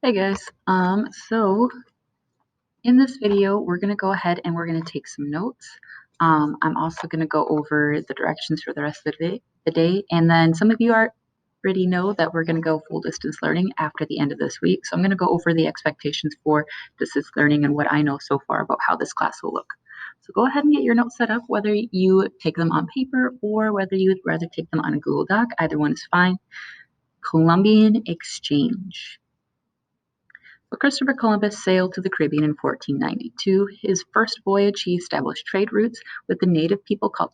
Hey guys, so in this video, we're going to go ahead and we're going to take some notes. I'm also going to go over the directions for the rest of the day, and then some of you already know that we're going to go full distance learning after the end of this week. So I'm going to go over the expectations for distance learning and what I know so far about how this class will look. So go ahead and get your notes set up, whether you take them on paper or whether you would rather take them on a Google Doc. Either one is fine. Columbian Exchange. So Christopher Columbus sailed to the Caribbean in 1492. His first voyage, he established trade routes with the native people called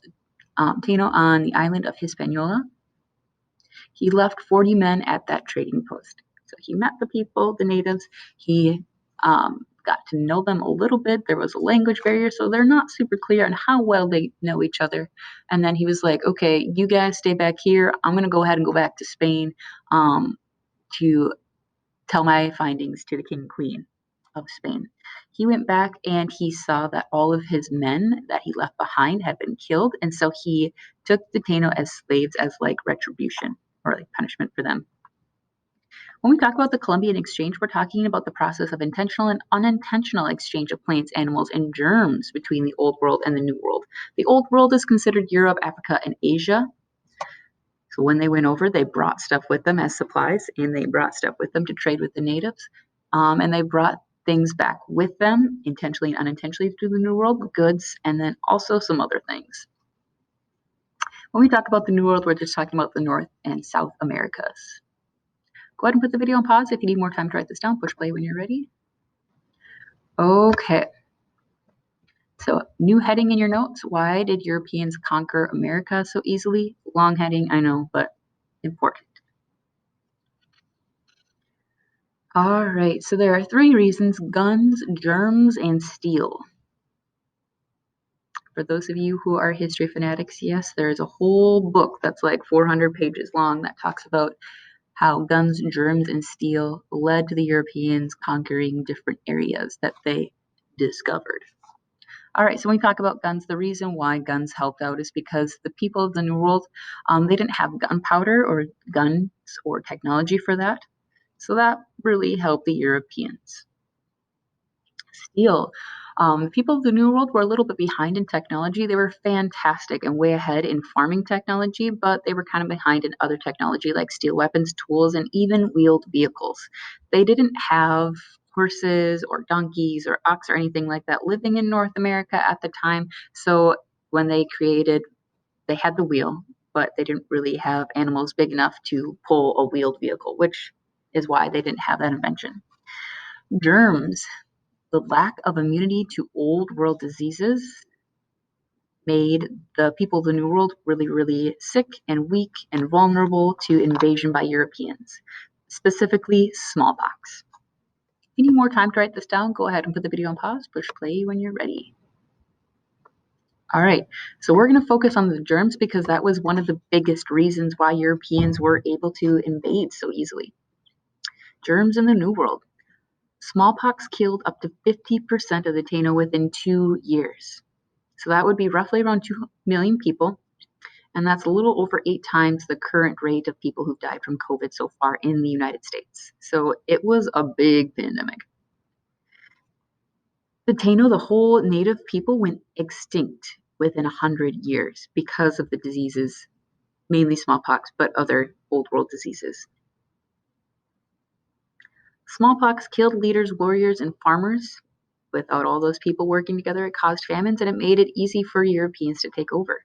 Taino on the island of Hispaniola. He left 40 men at that trading post. So he met the people, the natives. He got to know them a little bit. There was a language barrier, so they're not super clear on how well they know each other. And then he was like, okay, you guys stay back here. I'm going to go ahead and go back to Spain to tell my findings to the king and queen of Spain. He went back and he saw that all of his men that he left behind had been killed, and so he took the Taino as slaves as like retribution or like punishment for them. When we talk about the Columbian Exchange, we're talking about the process of intentional and unintentional exchange of plants, animals, and germs between the Old World and the New World. The Old World is considered Europe, Africa, and Asia. So when they went over, they brought stuff with them as supplies, and they brought stuff with them to trade with the natives. And they brought things back with them, intentionally and unintentionally, to the New World, goods, and then also some other things. When we talk about the New World, we're just talking about the North and South Americas. Go ahead and put the video on pause. If you need more time to write this down, push play when you're ready. Okay. So new heading in your notes. Why did Europeans conquer America so easily? Long heading, I know, but important. All right, so there are 3 reasons: guns, germs, and steel. For those of you who are history fanatics, yes, there's a whole book that's like 400 pages long that talks about how guns, germs, and steel led to the Europeans conquering different areas that they discovered. All right, so when we talk about guns, the reason why guns helped out is because the people of the New World, they didn't have gunpowder or guns or technology for that. So that really helped the Europeans. Steel. People of the New World were a little bit behind in technology. They were fantastic and way ahead in farming technology, but they were kind of behind in other technology like steel weapons, tools, and even wheeled vehicles. They didn't have horses or donkeys or ox or anything like that living in North America at the time. So when they had the wheel, but they didn't really have animals big enough to pull a wheeled vehicle, which is why they didn't have that invention. Germs. The lack of immunity to old world diseases made the people of the New World really, really sick and weak and vulnerable to invasion by Europeans, specifically smallpox. If you need more time to write this down, go ahead and put the video on pause, push play when you're ready. All right, so we're going to focus on the germs because that was one of the biggest reasons why Europeans were able to invade so easily. Germs in the New World. Smallpox killed up to 50% of the Taino within 2 years. So that would be roughly around 2 million people, and that's a little over 8 times the current rate of people who've died from COVID so far in the United States. So it was a big pandemic. The Taino, the whole native people, went extinct within 100 years because of the diseases, mainly smallpox, but other old world diseases. Smallpox killed leaders, warriors, and farmers. Without all those people working together, it caused famines, and it made it easy for Europeans to take over.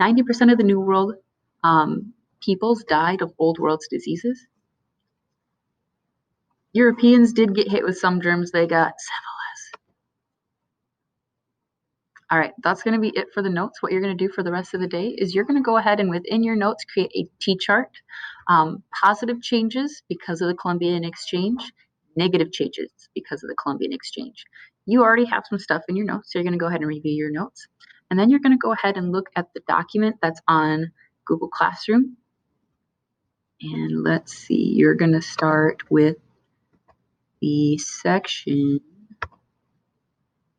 90% of the New World peoples died of Old World's diseases. Europeans did get hit with some germs. They got syphilis. All right, that's going to be it for the notes. What you're going to do for the rest of the day is you're going to go ahead and within your notes create a T-chart. Positive changes because of the Columbian Exchange, negative changes because of the Columbian Exchange. You already have some stuff in your notes, so you're going to go ahead and review your notes. And then you're going to go ahead and look at the document that's on Google Classroom. And let's see, you're going to start with the section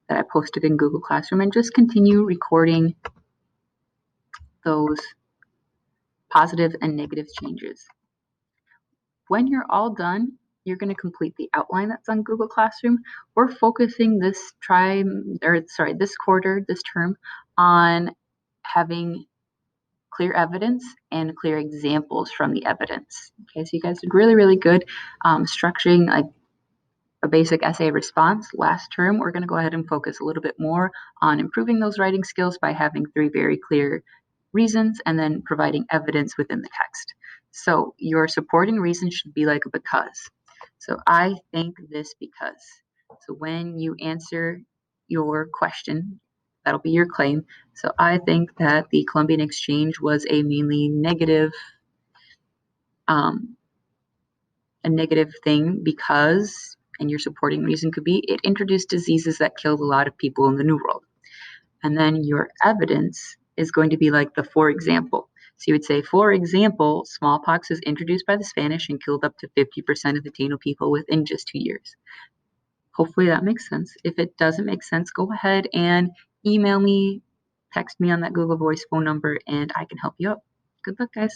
that I posted in Google Classroom and just continue recording those positive and negative changes. when you're all done, you're going to complete the outline that's on Google Classroom. We're focusing this quarter, this term, on having clear evidence and clear examples from the evidence. Okay, so you guys did really, really good structuring like a basic essay response. Last term, we're going to go ahead and focus a little bit more on improving those writing skills by having 3 very clear reasons and then providing evidence within the text. So your supporting reason should be like a because. So I think this because. So when you answer your question, that'll be your claim. So I think that the Columbian Exchange was a mainly negative thing because, and your supporting reason could be, it introduced diseases that killed a lot of people in the New World. And then your evidence is going to be like the for example. So you would say, for example, smallpox was introduced by the Spanish and killed up to 50% of the Taino people within just 2 years. Hopefully that makes sense. If it doesn't make sense, go ahead and email me, text me on that Google Voice phone number, and I can help you out. Good luck, guys.